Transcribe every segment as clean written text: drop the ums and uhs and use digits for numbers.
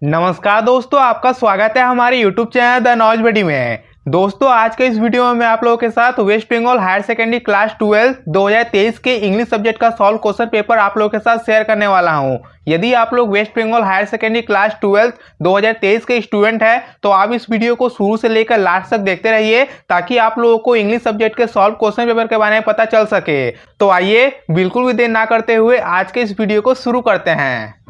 नमस्कार दोस्तों, आपका स्वागत है हमारे YouTube चैनल द नॉलेज बडी में। दोस्तों, आज के इस वीडियो में मैं आप लोगों के साथ West Bengal higher secondary class 12 2023 के इंग्लिश सब्जेक्ट का सॉल्व क्वेश्चन पेपर आप लोगों के साथ शेयर करने वाला हूं। यदि आप लोग West Bengal higher secondary class 12 2023 के स्टूडेंट हैं तो आप इस वीडियो को शुरू से लेकर लास्ट तक देखते रहिए ताकि आप लोगों को इंग्लिश सब्जेक्ट के सॉल्व क्वेश्चन पेपर के बारे में पता चल सके। तो आइए बिल्कुल भी देर ना करते हुए आज के इस वीडियो को शुरू करते हैं।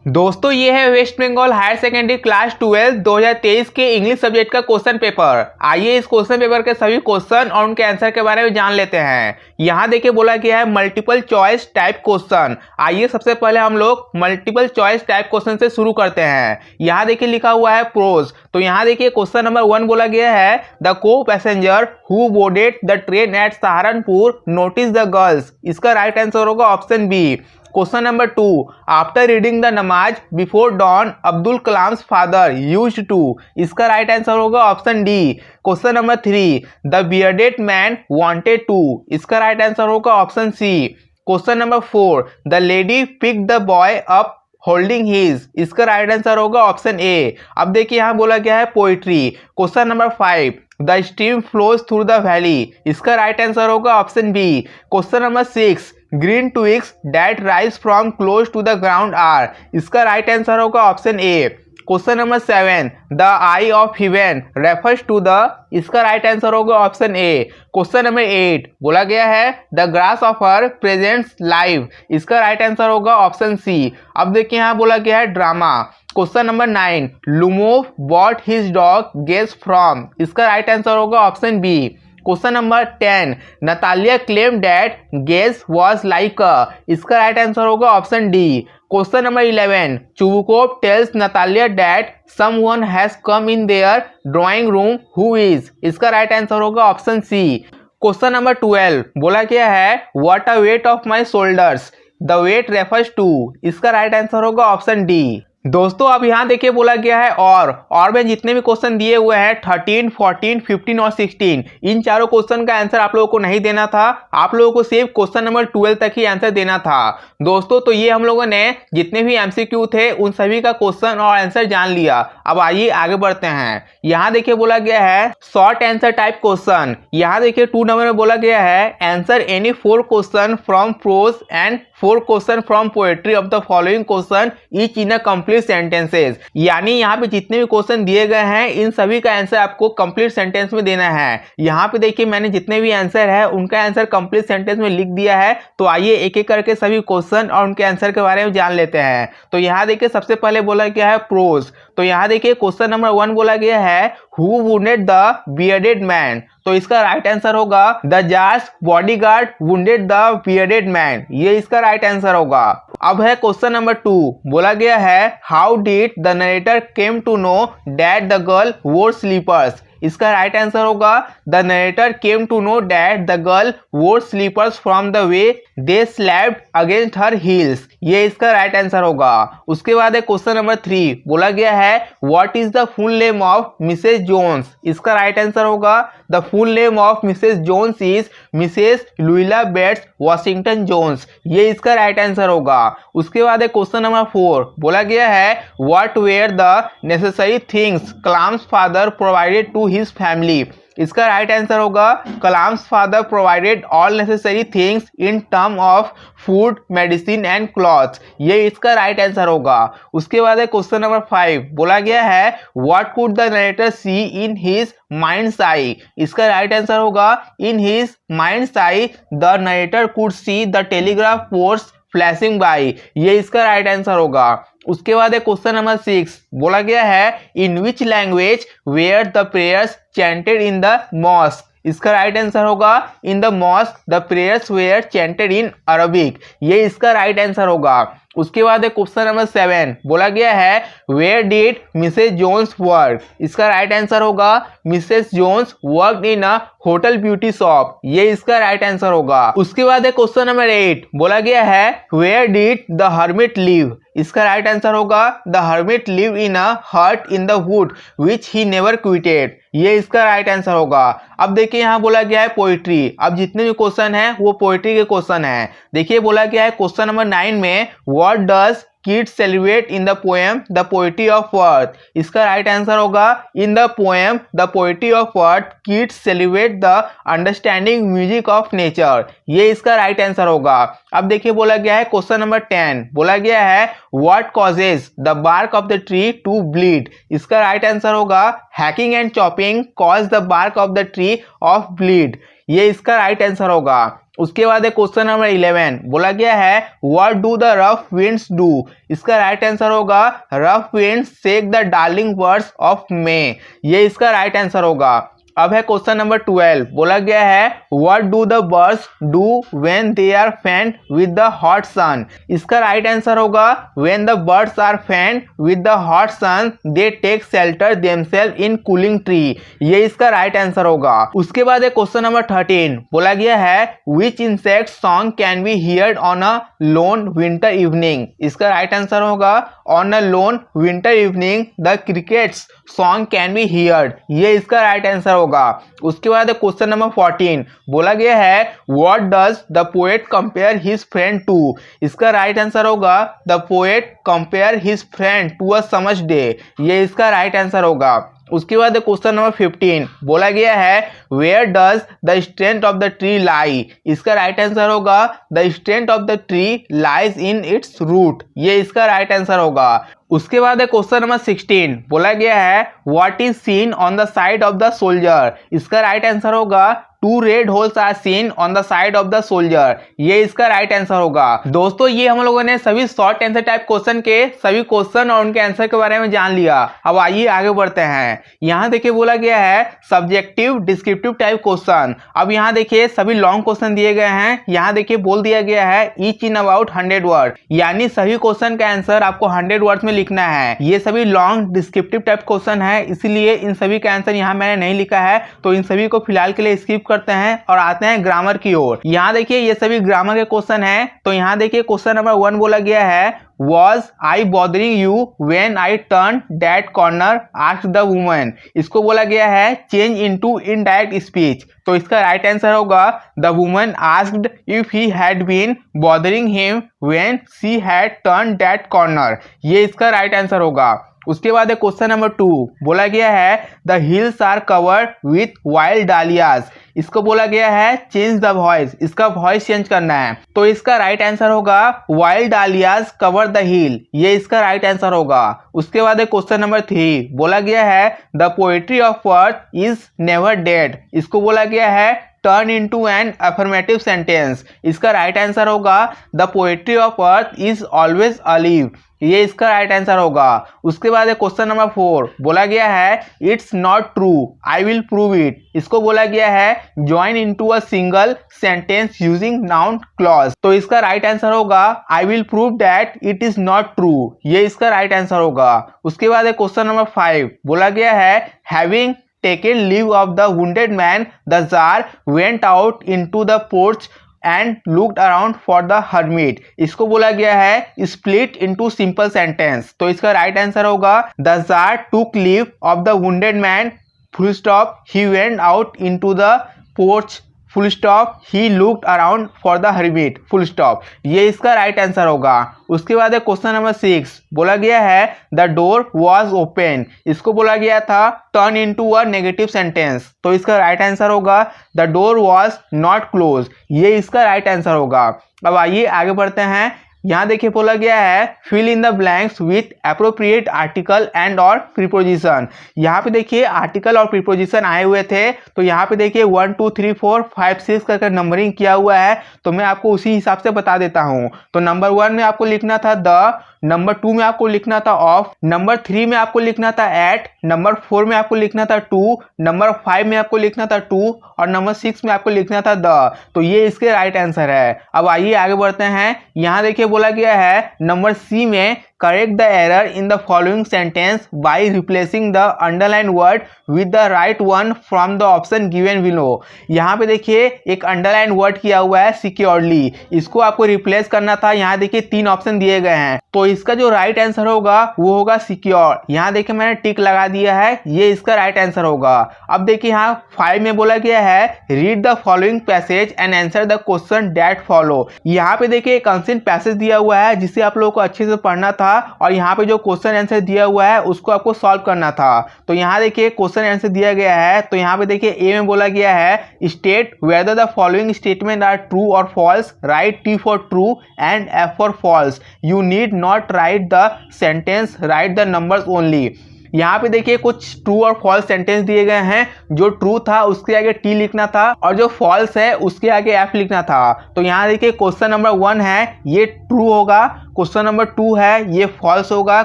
दोस्तों, ये है waste Bengal higher secondary class 12 2023 के इंग्लिश सब्जेक्ट का क्वेश्चन पेपर। आइए इस क्वेश्चन पेपर के सभी क्वेश्चन और उनके आंसर के बारे में जान लेते हैं। यहाँ देखिए बोला गया है मल्टीपल चॉइस टाइप क्वेश्चन। आइए सबसे पहले हम लोग मल्टीपल चॉइस टाइप क्वेश्चन से शुरू करते हैं। यहाँ देखिए लिखा हुआ है प्रोज। तो यहाँ देखिए क्वेश्चन नंबर 1 बोला गया है the co passenger who boarded the train at Saharanpur notice the girls. इसका राइट आंसर होगा option B. Question number 2 after reading the namaz before dawn Abdul Kalam's father used to. इसका राइट आंसर होगा option D. Question number 3 the bearded man wanted to. इसका right answer होगा option C. Question number 4 the lady pick the boy up holding his. इसका right answer होगा option ए। अब देखिए यहाँ बोला गया है poetry. Question number 5 the stream flows through the valley. इसका राइट आंसर होगा option B. Question number 6 green twigs that rise from close to the ground are. इसका राइट आंसर होगा option A. Question number 7 the eye of heaven refers to the. इसका right answer होगा option A. Question number 8 बोला गया है the grass of her presents live. इसका right answer होगा option C. अब देखिए यहाँ बोला गया है drama. Question number 9 Lomov bought his dog Guess from. इसका राइट आंसर होगा option B. Question number 10 Natalia claim that Guess was like a. इसका राइट आंसर होगा option D. Question number 11 Chubukov tells Natalia that someone has come in their drawing room who is. इसका right answer होगा option C. Question number 12 बोला गया है what a weight of my shoulders the weight refers to. इसका right answer होगा option D. दोस्तों, अब यहाँ देखिए बोला गया है और में जितने भी क्वेश्चन दिए हुए हैं 13, 14, 15 और 16 इन चारों क्वेश्चन का आंसर आप लोगों को नहीं देना था। आप लोगों को सिर्फ क्वेश्चन नंबर 12 तक ही आंसर देना था। दोस्तों, तो ये हम लोगों ने जितने भी एमसीक्यू थे उन सभी का क्वेश्चन और आंसर जान लिया। अब आइए आगे बढ़ते हैं। यहाँ देखिए बोला गया है शॉर्ट आंसर टाइप क्वेश्चन। यहाँ देखिए 2 नंबर में बोला गया है answer any 4 question from prose and 4 question from poetry of the following question each in a complete sentences. यानी यहाँ पे जितने भी क्वेश्चन दिए गए हैं इन सभी का आंसर आपको कंप्लीट सेंटेंस में देना है। यहाँ पे देखिए मैंने जितने भी आंसर है उनका आंसर कंप्लीट सेंटेंस में लिख दिया है। तो आइए एक एक करके सभी क्वेश्चन और उनके आंसर के बारे में जान लेते हैं। तो यहाँ देखिए सबसे पहले बोला गया है प्रोज। तो यहाँ देखिए क्वेश्चन नंबर 1 बोला गया है who wounded the bearded man. तो इसका राइट आंसर होगा the jars bodyguard wounded the bearded man. ये इसका राइट आंसर होगा। अब है क्वेश्चन नंबर 2 बोला गया है how did the narrator came to know that the girl wore slippers. इसका राइट आंसर होगा the narrator came to know that the girl wore slippers from the way they slapped against her heels. ये इसका right answer होगा। उसके बाद है question number 3 बोला गया है what is the full name of Mrs Jones. इसका राइट आंसर होगा the full name of Mrs Jones is Mrs Luella Bates Washington Jones. ये इसका राइट आंसर होगा। उसके बाद है क्वेश्चन नंबर 4 बोला गया है what were the necessary things Kalam's father provided to his family. इसका राइट आंसर होगा Kalam's father provided all necessary things in term of food medicine and clothes. ये इसका राइट आंसर होगा। उसके बाद है क्वेश्चन नंबर 5 बोला गया है what could the narrator see in his mind's eye. इसका राइट आंसर होगा in his mind's eye the narrator could see the telegraph poles flashing by. ये इसका राइट आंसर होगा। उसके बाद है क्वेश्चन नंबर 6 बोला गया है in which language were the prayers chanted in the mosque. इसका राइट आंसर होगा in the mosque the prayers were chanted in Arabic. ये इसका राइट आंसर होगा। उसके बाद है क्वेश्चन नंबर 7, बोला गया है where did Mrs Jones work. इसका राइट आंसर होगा Mrs Jones work in a hotel beauty shop, ये इसका राइट आंसर होगा। उसके बाद है क्वेश्चन नंबर 8, बोला गया है where did the hermit live. इसका राइट आंसर होगा the hermit live in a hut in the wood which he never quitted, ये इसका राइट आंसर होगा। अब देखिए यहाँ बोला गया है पोइट्री। अब जितने भी क्वेश्चन है वो पोइट्री के क्वेश्चन है। देखिए बोला गया है क्वेश्चन नंबर 9 में what does kids celebrate in the poem the poetry of अर्थ। इसका राइट आंसर होगा in the poem the poetry of earth kids celebrate the understanding music of nature, ये इसका राइट आंसर होगा। अब देखिए बोला गया है क्वेश्चन नंबर 10, बोला गया है what causes the bark of the tree to bleed. इसका राइट आंसर होगा hacking and chopping cause the bark of the tree of bleed, ये इसका राइट आंसर होगा। उसके बाद है क्वेश्चन नंबर 11, बोला गया है what do the rough winds do. इसका राइट आंसर होगा rough winds shake the darling birds of May, ये इसका राइट आंसर होगा। अब है क्वेश्चन नंबर 12, बोला गया है what do the birds do when they are fanned with the hot sun. इसका राइट आंसर होगा when the birds are fanned with the hot sun they take shelter themself in cooling tree, ये इसका right answer होगा। उसके बाद है question number 13, बोला गया है विच insect song can be heard on a loan winter evening. इसका राइट आंसर होगा on a loan winter evening the crickets song can be heard, ये इसका राइट आंसर होगा। उसके बाद क्वेश्चन नंबर 14, बोला गया है what does the poet compare his friend to. इसका राइट आंसर होगा the poet compare his friend to a summer day, ये इसका राइट आंसर होगा। उसके बाद क्वेश्चन नंबर 15, बोला गया है where does the strength of the tree lie. इसका राइट आंसर होगा the strength of the tree lies in its root, ये इसका राइट आंसर होगा। उसके बाद क्वेश्चन नंबर 16, बोला गया है what is seen on the side of the soldier. इसका राइट आंसर होगा two red holes are seen on the side of the soldier, ये इसका राइट आंसर होगा। दोस्तों ये हम लोगों ने सभी शॉर्ट आंसर टाइप क्वेश्चन के सभी क्वेश्चन और उनके आंसर के बारे में जान लिया। अब आइए आगे बढ़ते हैं। यहाँ देखिए बोला गया है सब्जेक्टिव डिस्क्रिप्टिव टाइप क्वेश्चन। अब यहाँ देखिए सभी लॉन्ग क्वेश्चन दिए गए हैं। यहाँ देखिए बोल दिया गया है ईच इन अबाउट 100 वर्ड, यानी सभी क्वेश्चन का आंसर आपको 100 वर्ड्स में लिखना है। ये सभी लॉन्ग डिस्क्रिप्टिव टाइप क्वेश्चन है, इसलिए इन सभी का आंसर यहाँ मैंने नहीं लिखा है, तो इन सभी को फिलहाल के लिए स्किप करते हैं और आते हैं ग्रामर की ओर। यहाँ देखिए ये सभी ग्रामर के क्वेश्चन हैं। तो यहाँ देखिए क्वेश्चन नंबर 1 बोला गया है Was I bothering you when I turned that corner? asked the woman। इसको बोला गया है change into indirect speech। तो इसका राइट आंसर होगा the woman asked if he had been bothering him when she had turned that corner, ये इसका right answer होगा। उसके बाद क्वेश्चन नंबर 2 बोला गया है the hills are covered with wild dahlias. इसको बोला गया है चेंज द वॉइस, इसका वॉइस चेंज करना है। तो इसका राइट आंसर होगा wild dahlias cover the hill, ये इसका राइट आंसर होगा। उसके बाद क्वेश्चन नंबर 3 बोला गया है the poetry of earth is never dead. इसको बोला गया है turn into an affirmative sentence. इसका राइट आंसर होगा the poetry of earth is always alive, ये इसका राइट आंसर होगा। उसके बाद क्वेश्चन नंबर 4 बोला गया है it's not true I will prove it. इसको बोला गया है join into a single sentence using noun clause. तो इसका राइट आंसर होगा I will prove that it is not true, ये इसका राइट आंसर होगा। उसके बाद क्वेश्चन नंबर 5 बोला गया है having taken leave of the wounded man, the Tsar went out into the porch and looked around for the hermit। इसको बोला गया है split into simple sentence। तो इसका राइट आंसर होगा the Tsar took leave of the wounded man, full stop, he went out into the porch, full stop, he looked around for the hermit, full stop, ये इसका right answer होगा। उसके बाद question number 6 बोला गया है the door was open. इसको बोला गया था turn into a negative sentence. तो इसका राइट आंसर होगा the door was not close, ये इसका राइट आंसर होगा। अब आइए आगे बढ़ते हैं। यहाँ देखिए बोला गया है fill in the blanks with appropriate article and और प्रीपोजिशन। यहाँ पे देखिए आर्टिकल और प्रीपोजिशन आए हुए थे। तो यहाँ पे देखिए 1 2 3 4 5 6 करके नंबरिंग किया हुआ है। तो मैं आपको उसी हिसाब से बता देता हूँ। तो नंबर 1 में आपको लिखना था द, नंबर 2 में आपको लिखना था ऑफ, नंबर 3 में आपको लिखना था एट, नंबर 4 में आपको लिखना था टू, नंबर 5 में आपको लिखना था टू और नंबर 6 में आपको लिखना था द। तो ये इसके राइट आंसर है। अब आइए आगे बढ़ते हैं। यहाँ देखिए बोला गया है नंबर सी में correct the error in the following sentence by replacing the underline word with the right one from the option given below. यहाँ पे देखिए एक अंडरलाइन वर्ड किया हुआ है सिक्योरली, इसको आपको रिप्लेस करना था। यहाँ देखिए 3 ऑप्शन दिए गए हैं, तो इसका जो राइट आंसर होगा वो होगा सिक्योर। यहाँ देखिए मैंने टिक लगा दिया है, ये इसका राइट आंसर होगा। अब देखिए यहाँ 5 में बोला गया है read the following passage and answer the question that follow. यहाँ पे देखिए एक अनसीन पैसेज दिया हुआ है जिसे आप लोगों को अच्छे से पढ़ना था और यहाँ पे जो क्वेश्चन आंसर दिया हुआ है उसको आपको सॉल्व करना था। तो यहाँ देखिए क्वेश्चन आंसर दिया गया है, तो यहाँ पे देखिए ए में बोला गया है state whether the following statement are true और false, write T for true and F for false, you need not write the sentence, write the numbers only. यहाँ पे देखिए कुछ ट्रू और फॉल्स सेंटेंस दिए गए हैं, जो ट्रू था उसके आगे टी लिखना था और जो फॉल्स है उसके आगे एफ लिखना था। तो यहाँ देखिए क्वेश्चन नंबर 1 है ये ट्रू होगा, क्वेश्चन नंबर 2 है ये फॉल्स होगा,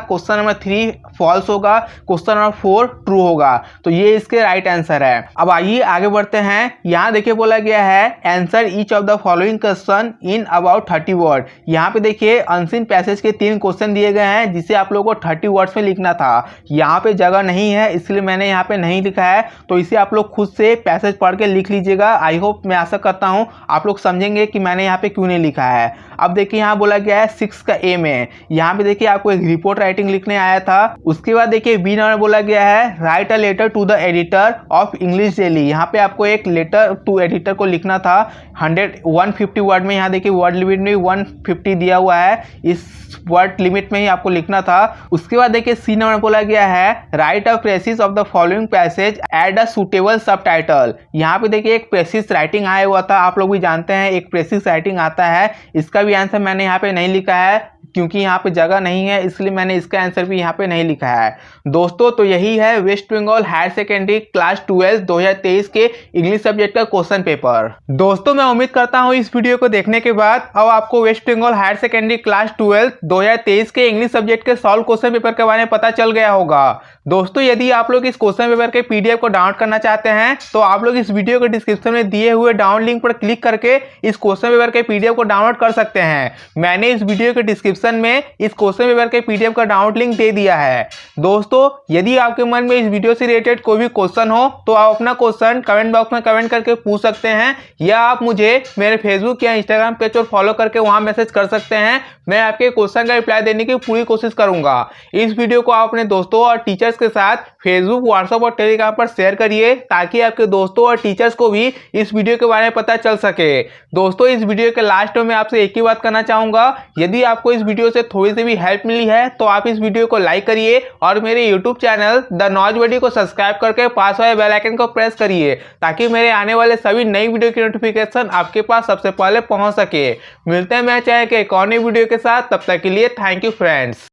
क्वेश्चन नंबर 3 फॉल्स होगा, क्वेश्चन नंबर 4 ट्रू होगा। तो ये इसके राइट आंसर है। अब आइए आगे बढ़ते हैं। यहाँ देखिए बोला गया है answer each of the following question in about 30 word. यहाँ पे देखिए अनसीन पैसेज के 3 क्वेश्चन दिए गए हैं जिसे आप लोगों को 30 वर्ड्स में लिखना था। यहाँ पे जगह नहीं है इसलिए मैंने यहाँ पे नहीं लिखा है, तो इसे आप लोग खुद से पैसेज पढ़ के लिख लीजिएगा। आई होप, मैं आशा करता हूँ आप लोग समझेंगे कि मैंने यहाँ पे क्यों नहीं लिखा है। अब देखिए यहाँ बोला गया है 6 का ए में, यहाँ पे देखिए आपको एक रिपोर्ट राइटिंग लिखने आया था। उसके बाद देखिए बी नंबर बोला गया है write a letter to the editor of English daily. यहाँ पे आपको एक लेटर टू एडिटर को लिखना था 150 वर्ड में। यहाँ देखिए वर्ड लिमिट में 150 दिया हुआ है, इस वर्ड लिमिट में ही आपको लिखना था। उसके बाद देखिए सी नंबर बोला गया है write a precis of the following passage add a suitable subtitle. यहाँ पे देखिए एक प्रेसिस राइटिंग आया हुआ था, आप लोग भी जानते हैं एक प्रेसिस राइटिंग आता है। इसका भी आंसर मैंने यहाँ पे नहीं लिखा है क्योंकि यहाँ पे जगह नहीं है, इसलिए मैंने इसका आंसर भी यहाँ पे नहीं लिखा है। दोस्तों तो यही है waste Bengal higher secondary class 12 2023 के इंग्लिश सब्जेक्ट का क्वेश्चन पेपर। दोस्तों मैं उम्मीद करता हूँ इस वीडियो को देखने के बाद अब आपको West Bengal higher secondary class 12 2023 के इंग्लिश सब्जेक्ट के सॉल्व क्वेश्चन पेपर के बारे में पता चल गया होगा। दोस्तों यदि आप लोग इस क्वेश्चन पेपर के पीडीएफ को डाउनलोड करना चाहते हैं तो आप लोग इस वीडियो के डिस्क्रिप्शन में दिए हुए डाउनलोड लिंक पर क्लिक करके इस क्वेश्चन पेपर के पीडीएफ को डाउनलोड कर सकते हैं। मैंने इस वीडियो के डिस्क्रिप्शन में इस क्वेश्चन पेपर के पीडीएफ का डाउनलोड लिंक दे दिया है। दोस्तों यदि आपके मन में इस वीडियो से रिलेटेड कोई भी क्वेश्चन हो तो आप अपना क्वेश्चन कमेंट बॉक्स में कमेंट करके पूछ सकते हैं, या आप मुझे मेरे फेसबुक या इंस्टाग्राम पेज पर फॉलो करके वहां मैसेज कर सकते हैं। मैं आपके क्वेश्चन का रिप्लाई देने की पूरी कोशिश करूंगा। इस वीडियो को आप अपने दोस्तों और टीचर्स के साथ फेसबुक, व्हाट्सएप और टेलीग्राम पर शेयर करिए ताकि आपके दोस्तों और टीचर्स को भी इस वीडियो के बारे में पता चल सके। दोस्तों इस वीडियो के लास्ट में मैं आपसे एक ही बात करना चाहूंगा, यदि आपको इस वीडियो से थोड़ी सी भी हेल्प मिली है तो आप इस वीडियो को लाइक करिए और मेरे यूट्यूब चैनल द नॉलेज बडी को सब्सक्राइब करके पास वाले बेल आइकन को प्रेस करिए ताकि मेरे आने वाले सभी नई वीडियो की नोटिफिकेशन आपके पास सबसे पहले पहुंच सके। मिलते हैं मैं चाहे कि एक और नई वीडियो के साथ, तब तक के लिए थैंक यू फ्रेंड्स।